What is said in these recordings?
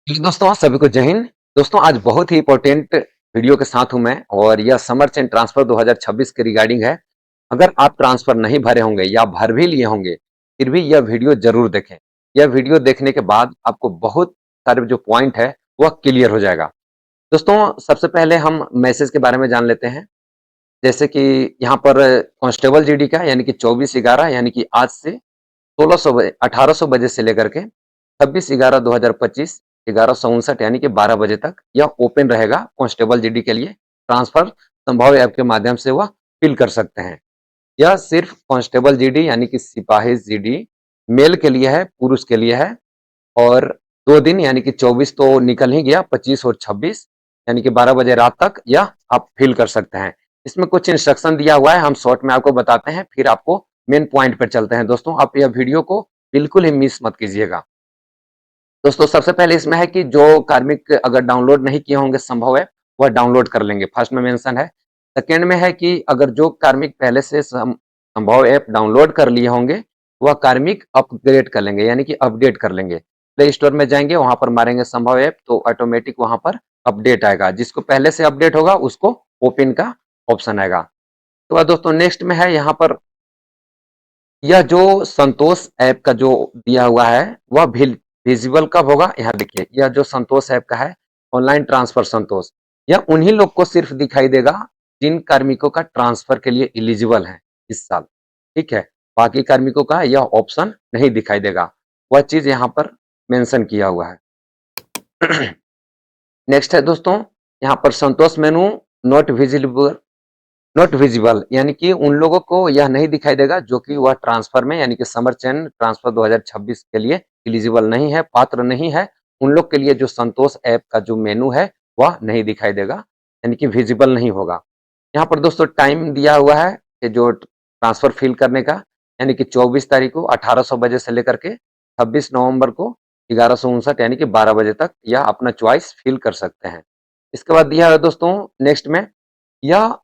जी दोस्तों, सभी को जय हिंद। दोस्तों, आज बहुत ही इम्पोर्टेंट वीडियो के साथ हूँ मैं और यह समर चेन ट्रांसफर 2026 के रिगार्डिंग है। अगर आप ट्रांसफर नहीं भरे होंगे या भर भी लिए होंगे, फिर भी यह वीडियो ज़रूर देखें। यह वीडियो देखने के बाद आपको बहुत सारे जो पॉइंट है, वह क्लियर हो जाएगा। दोस्तों, सबसे पहले हम मैसेज के बारे में जान लेते हैं। जैसे कि यहाँ पर कांस्टेबल जीडी का यानी कि 24/11 यानी कि आज से 1600 बजे 1800 बजे से लेकर के 26/11/2025 11:59 यानी कि 12 बजे तक यह ओपन रहेगा कांस्टेबल जीडी के लिए। ट्रांसफर संभव ऐप के माध्यम से वह फिल कर सकते हैं। यह सिर्फ कांस्टेबल जीडी यानी कि सिपाही जीडी मेल के लिए है, पुरुष के लिए है। और 2 दिन यानी कि 24 तो निकल ही गया, 25 और 26 यानी कि 12 बजे रात तक यह आप फिल कर सकते हैं। इसमें कुछ इंस्ट्रक्शन दिया हुआ है, हम शॉर्ट में आपको बताते हैं, फिर आपको मेन पॉइंट पर चलते हैं। दोस्तों, आप यह वीडियो को बिल्कुल ही मिस मत कीजिएगा। दोस्तों, सबसे पहले इसमें है कि जो कार्मिक अगर डाउनलोड नहीं किए होंगे संभव है, वह डाउनलोड कर लेंगे, फर्स्ट में मेंशन है। सेकंड में है कि अगर जो कार्मिक पहले से संभव ऐप डाउनलोड कर लिए होंगे, वह कार्मिक अपग्रेड कर लेंगे यानी कि अपडेट कर लेंगे। प्ले स्टोर में जाएंगे, वहां पर मारेंगे संभव ऐप तो ऑटोमेटिक वहां पर अपडेट आएगा। जिसको पहले से अपडेट होगा उसको ओपन का ऑप्शन आएगा। तो दोस्तों, नेक्स्ट में है यहाँ पर यह जो संतोष ऐप का जो दिया हुआ है वह विजिबल कब होगा। यहाँ देखिए, यह जो संतोष ऐप का है ऑनलाइन ट्रांसफर संतोष, यह उन्हीं लोग को सिर्फ दिखाई देगा जिन कार्मिकों का ट्रांसफर के लिए एलिजिबल है इस साल। ठीक है, बाकी कार्मिकों का यह ऑप्शन नहीं दिखाई देगा। वह चीज यहाँ पर मेंशन किया हुआ है। नेक्स्ट है दोस्तों, यहाँ पर Santosh menu not visible not visible यानी कि उन लोगों को यह नहीं दिखाई देगा जो कि वह ट्रांसफर में यानी कि समर चैन ट्रांसफर 2026 के लिए एलिजिबल नहीं है, पात्र नहीं है। उन लोग के लिए जो संतोष ऐप का जो मेनू है वह नहीं दिखाई देगा यानी कि विजिबल नहीं होगा। यहाँ पर दोस्तों टाइम दिया हुआ है कि जो ट्रांसफर फिल करने का, यानी कि 24 तारीख को 1800 बजे से लेकर के 26 नवंबर को 11:59 यानी कि 12 बजे तक यह अपना चॉइस फिल कर सकते हैं। इसके बाद दिया है दोस्तों नेक्स्ट में, यह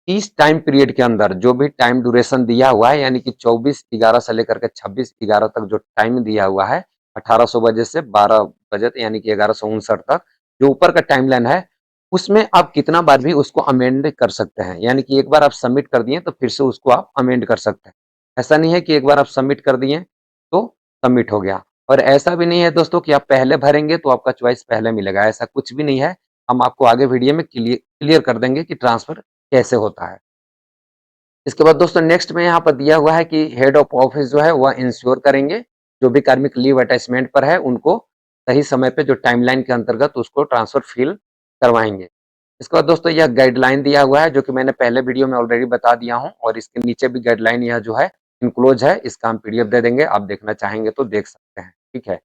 इस टाइम पीरियड के अंदर जो भी टाइम ड्यूरेशन दिया हुआ है यानी कि 24/11 से लेकर के 26/11 तक जो टाइम दिया हुआ है 1800 बजे से 12 बजे यानी कि 11:59 तक, जो ऊपर का टाइमलाइन है उसमें आप कितना बार भी उसको अमेंड कर सकते हैं। यानी कि एक बार आप सबमिट कर दिए तो फिर से उसको आप अमेंड कर सकते हैं। ऐसा नहीं है कि एक बार आप सबमिट कर दिए तो सबमिट हो गया। और ऐसा भी नहीं है दोस्तों कि आप पहले भरेंगे तो आपका चॉइस पहले मिलेगा, ऐसा कुछ भी नहीं है। हम आपको आगे वीडियो में क्लियर कर देंगे कि ट्रांसफर कैसे होता है। इसके बाद दोस्तों नेक्स्ट में यहाँ पर दिया हुआ है कि हेड ऑफ ऑफिस जो है वह इंश्योर करेंगे जो भी कार्मिक लीव अटैचमेंट पर है उनको सही समय पे जो टाइमलाइन के अंतर्गत उसको ट्रांसफर फिल करवाएंगे। इसके बाद दोस्तों यह गाइडलाइन दिया हुआ है जो कि मैंने पहले वीडियो में ऑलरेडी बता दिया हूँ, और इसके नीचे भी गाइडलाइन यह जो है इनक्लोज है, इसका हम पीडीएफ दे देंगे, आप देखना चाहेंगे तो देख सकते हैं। ठीक है,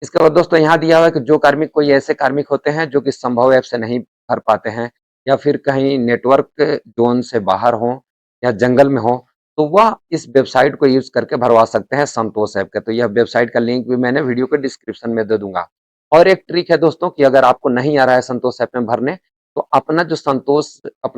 इसके बाद दोस्तों यहाँ दिया हुआ है कि जो कार्मिक कोई ऐसे कार्मिक होते हैं जो कि संभव ऐप से नहीं भर पाते हैं या फिर कहीं नेटवर्क जोन से बाहर हो या जंगल में हो, तो वह इस वेबसाइट को यूज करके भरवा सकते हैं संतोष ऐप के। तो यह वेबसाइट का लिंक भी मैंने वीडियो के डिस्क्रिप्शन में दे दूंगा। और एक ट्रिक है दोस्तों कि अगर आपको नहीं आ रहा है संतोष ऐप में भरने, तो अपना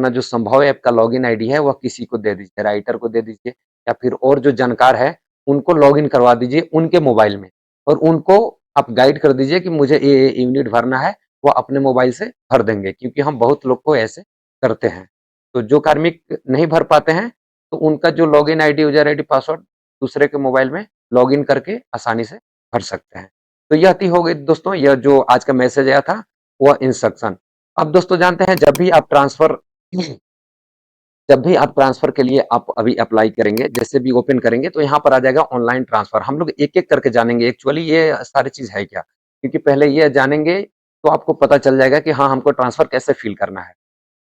जो संभव ऐप का लॉगिन आईडी है वह किसी को दे दीजिए, राइटर को दे दीजिए या फिर और जो जानकार है उनको लॉगिन करवा दीजिए उनके मोबाइल में, और उनको आप गाइड कर दीजिए कि मुझे ये यूनिट भरना है, वो अपने मोबाइल से भर देंगे, क्योंकि हम बहुत लोग को ऐसे करते हैं। तो जो कार्मिक नहीं भर पाते हैं तो उनका जो login ID, user ID, password दूसरे के मोबाइल में लॉगिन करके आसानी से भर सकते हैं। तो यह थी हो गई दोस्तों, यह जो आज का मैसेज आया था वह इंस्ट्रक्शन। अब दोस्तों जानते हैं जब भी आप ट्रांसफर के लिए आप अभी अप्लाई करेंगे, जैसे भी ओपन करेंगे तो यहाँ पर आ जाएगा ऑनलाइन ट्रांसफर। हम लोग एक एक करके जानेंगे एक्चुअली ये सारी चीज है क्या, क्योंकि पहले ये जानेंगे तो आपको पता चल जाएगा कि हाँ हमको ट्रांसफर कैसे फिल करना है।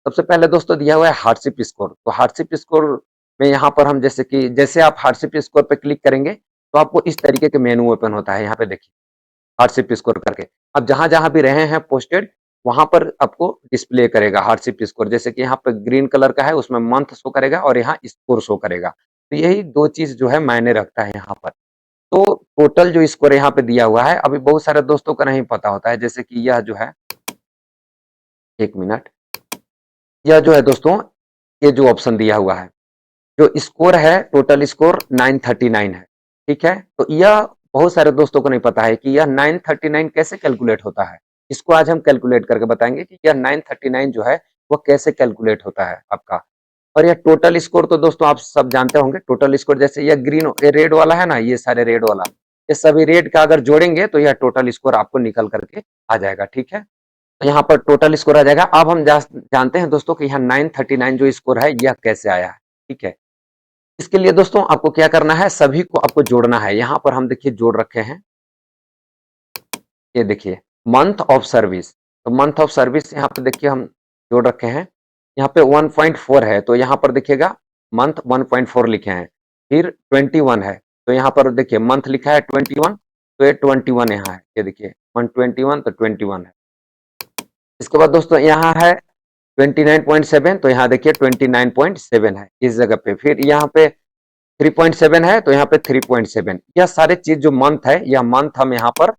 सबसे पहले दोस्तों दिया हुआ है हार्डशिप स्कोर। तो हार्डशिप स्कोर में यहाँ पर हम जैसे आप हार्डशिप स्कोर पे क्लिक करेंगे तो आपको इस तरीके के मेनू ओपन होता है। यहाँ पे देखिए हार्डशिप स्कोर करके, अब जहां जहां भी रहे हैं पोस्टेड वहां पर आपको डिस्प्ले करेगा हार्डशिप स्कोर। जैसे कि यहाँ पर ग्रीन कलर का है उसमें मंथ शो करेगा और यहाँ स्कोर शो करेगा। तो यही दो चीज जो है मायने रखता है यहाँ पर। तो टोटल जो स्कोर यहाँ पे दिया हुआ है अभी बहुत सारे दोस्तों को नहीं पता होता है, जैसे कि यह जो है, एक मिनट, यह जो है दोस्तों, ये जो ऑप्शन दिया हुआ है, जो स्कोर है टोटल स्कोर 939 है। ठीक है, तो यह बहुत सारे दोस्तों को नहीं पता है कि यह 939 कैसे कैलकुलेट होता है। इसको आज हम कैलकुलेट करके बताएँगे कि यह 939 जो है वो कैसे कैलकुलेट होता है आपका। और यह टोटल स्कोर तो दोस्तों आप सब जानते होंगे, टोटल स्कोर जैसे ये रेड वाला है ना, ये सारे रेड वाला, ये सभी रेड का अगर जोड़ेंगे तो यह टोटल स्कोर आपको निकल करके आ जाएगा, ठीक है? तो यहाँ पर टोटल स्कोर आ जाएगा। अब हम जानते हैं दोस्तों कि यहाँ 939 जो स्कोर है यह कैसे आया है, ठीक है? इसके लिए दोस्तों आपको क्या करना है, सभी को आपको जोड़ना है। यहाँ पर हम देखिए जोड़ रखे हैं, ये देखिए मंथ ऑफ सर्विस। तो मंथ ऑफ सर्विस यहाँ पे देखिए हम जोड़ रखे हैं। यहाँ पे 1.4 है तो यहाँ पर देखिएगा मंथ 1.4 लिखे हैं। फिर 21 है तो यहाँ पर देखिए मंथ लिखा है 21, तो ये 21 यहाँ है, ये देखिए मंथ 21 तो 21 है। इसके बाद दोस्तों यहाँ है 29.7, तो यहाँ देखिए 29.7 है इस जगह पे। फिर यहाँ पे 3.7 है तो यहाँ पे 3.7। यह सारे चीज जो मंथ है, यह मंथ हम यहाँ पर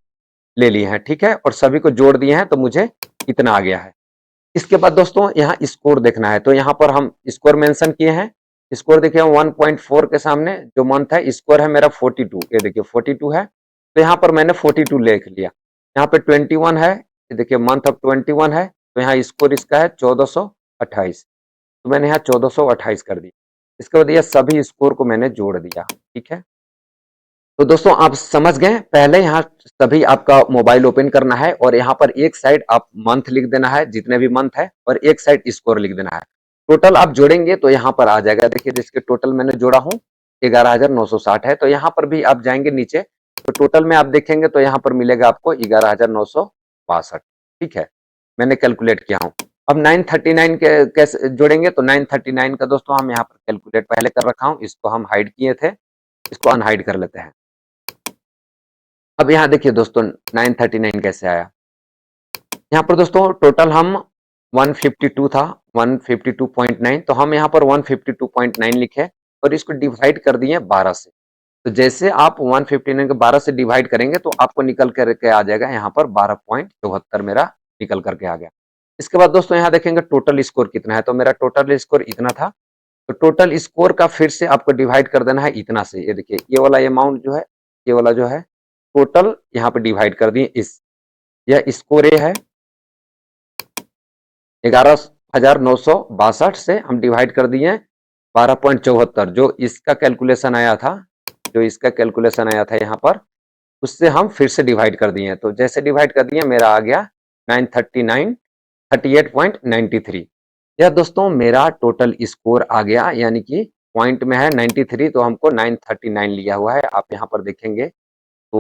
ले लिए हैं, ठीक है? और सभी को जोड़ दिए हैं तो मुझे इतना आ गया है। इसके बाद दोस्तों यहाँ स्कोर देखना है, तो यहाँ पर हम स्कोर मेंशन किए हैं। स्कोर देखिए 1.4 के सामने जो मंथ है, स्कोर है मेरा 42, ये देखिए 42 है, तो यहाँ पर मैंने 42 लिख लिया। यहाँ पे 21 है, ये देखिए मंथ ऑफ 21 है, तो यहाँ स्कोर इसका है 1428, तो मैंने यहाँ 1428 कर दिया। इसके बाद यह सभी स्कोर को मैंने जोड़ दिया, ठीक है? तो दोस्तों आप समझ गए, पहले यहाँ सभी आपका मोबाइल ओपन करना है और यहाँ पर एक साइड आप मंथ लिख देना है, जितने भी मंथ है, और एक साइड स्कोर लिख देना है। टोटल आप जोड़ेंगे तो यहाँ पर आ जाएगा, देखिए जिसके टोटल मैंने जोड़ा हूँ 11,960 है, तो यहाँ पर भी आप जाएंगे नीचे तो टोटल में आप देखेंगे तो यहाँ पर मिलेगा आपको 11,962, ठीक है? मैंने कैलकुलेट किया हूँ। अब 939 के कैसे जोड़ेंगे, तो 939 का दोस्तों हम यहाँ पर कैलकुलेट पहले कर रखा हूँ, इसको हम हाइड किए थे, इसको अनहाइड कर लेते हैं। अब यहाँ देखिए दोस्तों 939 कैसे आया। यहाँ पर दोस्तों टोटल हम 152 था, 152.9, तो हम यहाँ पर 152.9 लिखे और इसको डिवाइड कर दिए 12 से। तो जैसे आप 159 को 12 से डिवाइड करेंगे तो आपको निकल करके आ जाएगा यहाँ पर 12.74 मेरा निकल करके आ गया। इसके बाद दोस्तों यहाँ देखेंगे टोटल स्कोर कितना है, तो मेरा टोटल स्कोर इतना था। तो टोटल स्कोर का फिर से आपको डिवाइड कर देना है इतना से, ये देखिए ये वाला अमाउंट जो है, ये वाला जो है टोटल यहाँ पे डिवाइड कर दिए इस, यह स्कोर ए है 11,962 से हम डिवाइड कर दिए 12.74, जो इसका कैलकुलेशन आया था, जो इसका कैलकुलेशन आया था यहाँ पर, उससे हम फिर से डिवाइड कर दिए। तो जैसे डिवाइड कर दिए मेरा आ गया 939 38.93। यह दोस्तों मेरा टोटल स्कोर आ गया, यानी कि पॉइंट में है 93, तो हमको 939 लिया हुआ है। आप यहाँ पर देखेंगे तो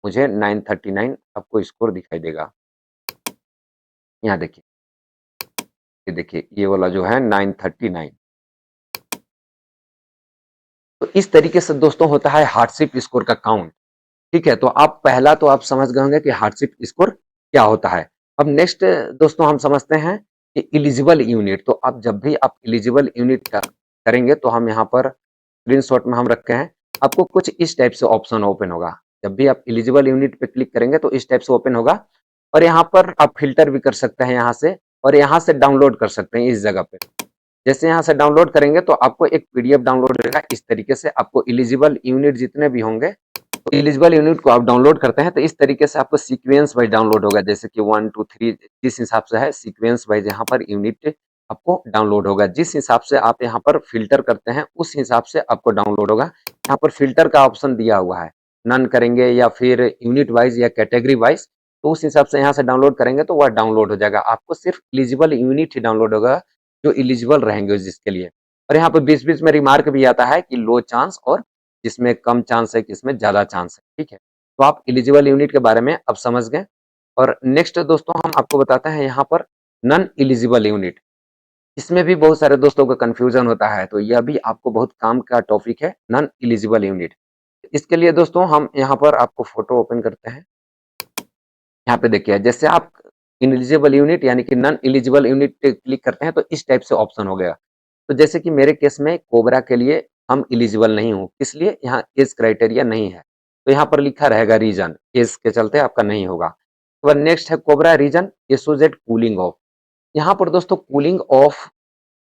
मुझे 939 आपको स्कोर दिखाई देगा। यहाँ देखिए, ये देखिए ये वाला जो है 939। तो इस तरीके से दोस्तों होता है हार्डशिप स्कोर का काउंट, ठीक है? तो आप पहला तो आप समझ गए होंगे कि हार्डशिप स्कोर क्या होता है। अब नेक्स्ट दोस्तों हम समझते हैं कि इलिजिबल यूनिट। तो आप जब भी आप इलिजिबल यूनिट करेंगे तो हम यहाँ पर स्क्रीनशॉट में हम रखे हैं, आपको कुछ इस टाइप से ऑप्शन ओपन होगा। जब भी आप इलिजिबल यूनिट पे क्लिक करेंगे तो इस टाइप से ओपन होगा, और यहाँ पर आप फिल्टर भी कर सकते हैं यहाँ से, और यहाँ से डाउनलोड कर सकते हैं इस जगह पे। जैसे यहाँ से डाउनलोड करेंगे तो आपको एक पीडीएफ डाउनलोड होगा। इस तरीके से आपको इलिजिबल यूनिट जितने भी होंगे, तो इलिजिबल यूनिट को आप डाउनलोड करते हैं तो इस तरीके से आपको सीक्वेंस वाइज डाउनलोड होगा, जैसे कि 1 2 3 जिस हिसाब से है सीक्वेंस वाइज यहाँ पर यूनिट आपको डाउनलोड होगा। जिस हिसाब से आप यहाँ पर फिल्टर करते हैं उस हिसाब से आपको डाउनलोड होगा। यहाँ पर फिल्टर का ऑप्शन दिया हुआ है, नन करेंगे या फिर यूनिट वाइज या कैटेगरी वाइज, तो उस हिसाब से यहाँ से डाउनलोड करेंगे तो वह डाउनलोड हो जाएगा। आपको सिर्फ इलिजिबल यूनिट ही डाउनलोड होगा जो इलिजिबल रहेंगे जिसके लिए। और यहाँ पर बीच बीच में रिमार्क भी आता है कि लो चांस, और जिसमें कम चांस है, किसमें ज्यादा चांस है, ठीक है? तो आप इलिजिबल यूनिट के बारे में अब समझ गए। और नेक्स्ट दोस्तों हम आपको बताते हैं यहाँ पर नॉन इलिजिबल यूनिट। इसमें भी बहुत सारे दोस्तों का कंफ्यूजन होता है, तो यह भी आपको बहुत काम का टॉपिक है, नॉन इलिजिबल यूनिट। इसके लिए दोस्तों हम यहाँ पर आपको फोटो ओपन करते हैं। यहाँ पे देखिए जैसे आप इनएलिजिबल यूनिट यानी कि नॉन इलिजिबल यूनिट पे क्लिक करते हैं तो इस टाइप से ऑप्शन हो गया। तो जैसे कि मेरे केस में कोबरा के लिए हम इलिजिबल नहीं हूँ, इसलिए यहाँ एज क्राइटेरिया नहीं है, तो यहाँ पर लिखा रहेगा रीजन, एज के चलते आपका नहीं होगा। तो नेक्स्ट है कोबरा रीजन एसोजेट कूलिंग ऑफ। यहाँ पर दोस्तों कूलिंग ऑफ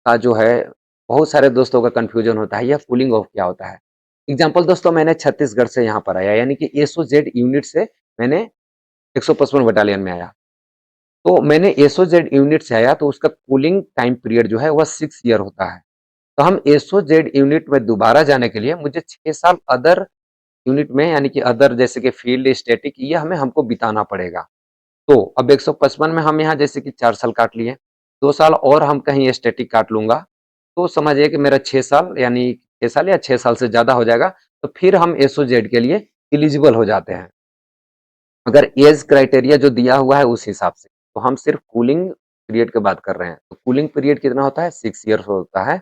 का जो है बहुत सारे दोस्तों का कंफ्यूजन होता है, यह कूलिंग ऑफ क्या होता है? एग्जाम्पल दोस्तों मैंने छत्तीसगढ़ से यहाँ पर आया, यानी कि एसओजेड यूनिट से मैंने 155 बटालियन में आया। तो मैंने एसओजेड यूनिट से आया तो उसका कूलिंग टाइम पीरियड जो है वह 6 ईयर होता है। तो हम एसओजेड यूनिट में दोबारा जाने के लिए मुझे 6 साल अदर यूनिट में, यानी कि अदर जैसे कि फील्ड स्टैटिक, ये हमें हमको बिताना पड़ेगा। तो अब 155 में हम यहाँ जैसे कि 4 साल काट लिए, 2 साल और हम कहीं स्टैटिक काट लूँगा, तो समझिए कि मेरा 6 साल, यानी 6 साल या 6 साल से ज़्यादा हो जाएगा, तो फिर हम एसओजेड के लिए एलिजिबल हो जाते हैं। अगर एज क्राइटेरिया जो दिया हुआ है उस हिसाब से, तो हम सिर्फ कूलिंग पीरियड की बात कर रहे हैं। तो कूलिंग पीरियड कितना होता है? 6 ईयर्स होता है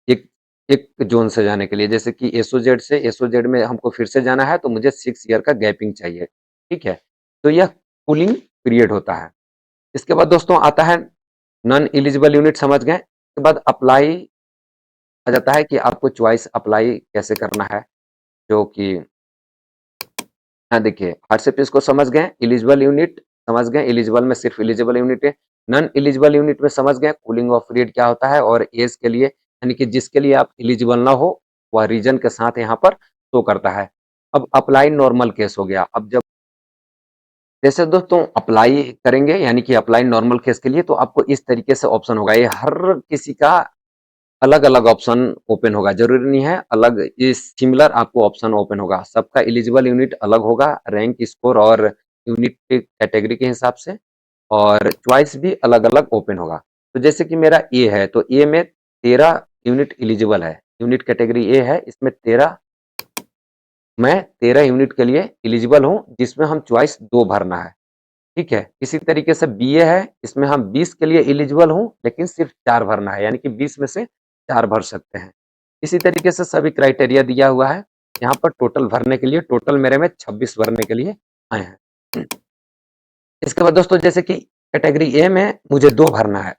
एक एक ज़ोन से जाने के लिए। जैसे कि एसओजेड से एसओजेड में हमको फिर से जाना है, तो मुझे 6 ईयर का गैपिंग चाहिए, ठीक है? तो यह कूलिंग पीरियड होता है। इसके बाद दोस्तों आता है नॉन एलिजिबल यूनिट, समझ गए? इसके बाद अप्लाई आ जाता है कि आपको चॉइस अप्लाई कैसे करना है, जो कि हाँ, देखिए व्हाट्सएप इसको समझ गए, एलिजिबल यूनिट समझ गए, एलिजिबल में सिर्फ एलिजिबल यूनिट है, नॉन एलिजिबल यूनिट में समझ गए कूलिंग ऑफ पीरियड क्या होता है, और एज के लिए यानी कि जिसके लिए आप एलिजिबल ना हो वह रीजन के साथ यहाँ पर शो करता है। अब अप्लाई नॉर्मल केस हो गया। अब जब जैसे दोस्तों अप्लाई करेंगे, यानी कि अप्लाई नॉर्मल केस के लिए, तो आपको इस तरीके से ऑप्शन होगा, ये हर किसी का अलग-अलग ऑप्शन ओपन होगा, ज़रूरी नहीं है अलग, ये सिमिलर आपको ऑप्शन ओपन होगा। सबका एलिजिबल यूनिट अलग होगा, रैंक, स्कोर और यूनिट के कैटेगरी के हिसाब से, और चॉइस भी अलग-अलग ओपन होगा। तो जैसे कि मेरा ए है, तो ए में 13 यूनिट एलिजिबल है, यूनिट कैटेगरी ए है, इसमें 13, मैं 13 यूनिट के लिए एलिजिबल हूँ, जिसमें हम चॉइस 2 भरना है, ठीक है? इसी तरीके से बीए है, इसमें हम 20 के लिए एलिजिबल हूँ, लेकिन सिर्फ 4 भरना है, यानी कि 20 में से 4 भर सकते हैं। इसी तरीके से सभी क्राइटेरिया दिया हुआ है। यहाँ पर टोटल भरने के लिए, टोटल मेरे में 26 भरने के लिए आए हैं। इसके बाद दोस्तों जैसे कि कैटेगरी ए में मुझे 2 भरना है,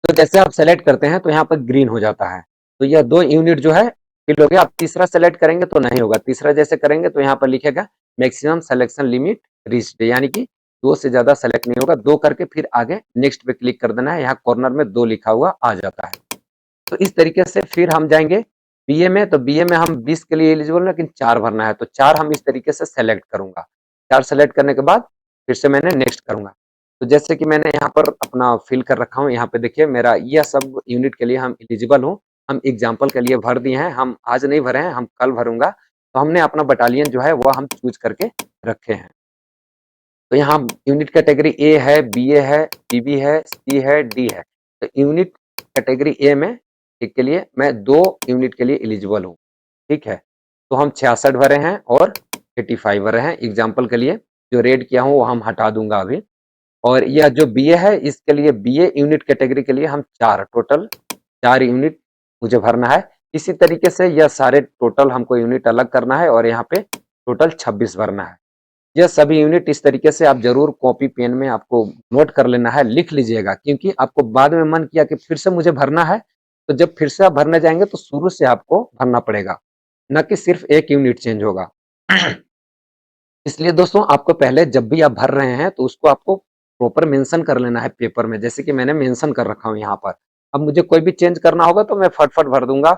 तो जैसे आप सेलेक्ट करते हैं तो यहाँ पर ग्रीन हो जाता है। तो यह 2 यूनिट जो है फिल हो गया। आप तीसरा सेलेक्ट करेंगे तो नहीं होगा। तीसरा जैसे करेंगे तो यहाँ पर लिखेगा मैक्सिमम सिलेक्शन लिमिट रीच्ड, यानी कि 2 से ज़्यादा सेलेक्ट नहीं होगा। 2 करके फिर आगे नेक्स्ट पे क्लिक कर देना है। यहाँ कॉर्नर में 2 लिखा हुआ आ जाता है। तो इस तरीके से फिर हम जाएंगे बीए में, तो बीए में हम 20 के लिए एलिजिबल, लेकिन 4 भरना है, तो 4 हम इस तरीके से सेलेक्ट करूंगा। 4 सेलेक्ट करने के बाद फिर से मैंने नेक्स्ट करूंगा। तो जैसे कि मैंने यहाँ पर अपना फिल कर रखा हूँ, यहाँ पे देखिए मेरा यह सब यूनिट के लिए हम एलिजिबल हूँ। हम एग्जाम्पल के लिए भर दिए हैं, हम आज नहीं भरे हैं, हम कल भरूंगा। तो हमने अपना बटालियन जो है वह हम चूज करके रखे हैं। तो यहाँ यूनिट कैटेगरी ए है, बीए है, बीबी है, सी है, डी है। तो यूनिट कैटेगरी ए में एक के लिए मैं 2 यूनिट के लिए एलिजिबल हूँ, ठीक है? तो हम 66 भरे हैं और 85 भरे हैं। एग्जाम्पल के लिए जो रेड किया हूँ वो हम हटा दूंगा अभी। और यह जो बीए है, इसके लिए बीए यूनिट कैटेगरी के लिए हम 4 टोटल 4 यूनिट मुझे भरना है। इसी तरीके से यह सारे टोटल हमको यूनिट अलग करना है और यहाँ पे टोटल 26 भरना है। यह सभी यूनिट इस तरीके से आप जरूर कॉपी पेन में आपको नोट कर लेना है, लिख लीजिएगा, क्योंकि आपको बाद में मन किया कि फिर से मुझे भरना है, तो जब फिर से आप भरने जाएंगे तो शुरू से आपको भरना पड़ेगा, न कि सिर्फ एक यूनिट चेंज होगा। इसलिए दोस्तों आपको पहले जब भी आप भर रहे हैं तो उसको आपको प्रॉपर मेंशन कर लेना है पेपर में, जैसे कि मैंने मेंशन कर रखा हूँ यहाँ पर। अब मुझे कोई भी चेंज करना होगा तो मैं फट-फट भर दूंगा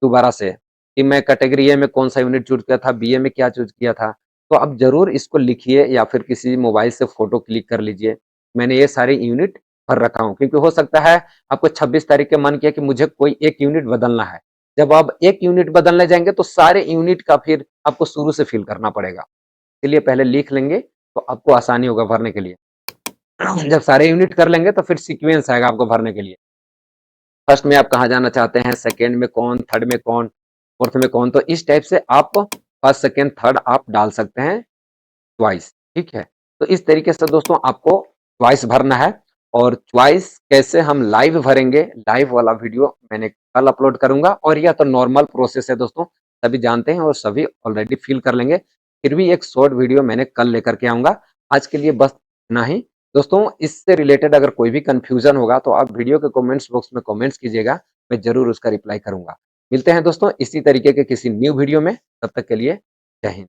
दोबारा से, कि मैं कैटेगरी ए में कौन सा यूनिट चूज़ किया था, बीए में क्या चूज़ किया था। तो आप ज़रूर इसको लिखिए या फिर किसी मोबाइल से फ़ोटो क्लिक कर लीजिए। मैंने ये सारे यूनिट भर रखा हूँ, क्योंकि हो सकता है आपको 26 तारीख के मन किया कि मुझे कोई एक यूनिट बदलना है। जब आप एक यूनिट बदलने जाएँगे तो सारे यूनिट का फिर आपको शुरू से फिल करना पड़ेगा। इसलिए पहले लिख लेंगे तो आपको आसानी होगा भरने के लिए। जब सारे यूनिट कर लेंगे तो फिर सीक्वेंस आएगा आपको भरने के लिए। फर्स्ट में आप कहाँ जाना चाहते हैं, सेकंड में कौन, थर्ड में कौन, फोर्थ में कौन, तो इस टाइप से आप फर्स्ट, सेकंड, थर्ड आप डाल सकते हैं चॉइस, ठीक है? तो इस तरीके से दोस्तों आपको चॉइस भरना है। और चॉइस कैसे हम लाइव भरेंगे, लाइव वाला वीडियो मैंने कल अपलोड करूँगा, और यह तो नॉर्मल प्रोसेस है दोस्तों, सभी जानते हैं और सभी ऑलरेडी फ़िल कर लेंगे। फिर भी एक शॉर्ट वीडियो मैंने कल लेकर के आऊँगा। आज के लिए बस इतना ही। दोस्तों इससे रिलेटेड अगर कोई भी कन्फ्यूज़न होगा तो आप वीडियो के कमेंट्स बॉक्स में कमेंट्स कीजिएगा, मैं ज़रूर उसका रिप्लाई करूँगा। मिलते हैं दोस्तों इसी तरीके के किसी न्यू वीडियो में, तब तक के लिए जय हिंद।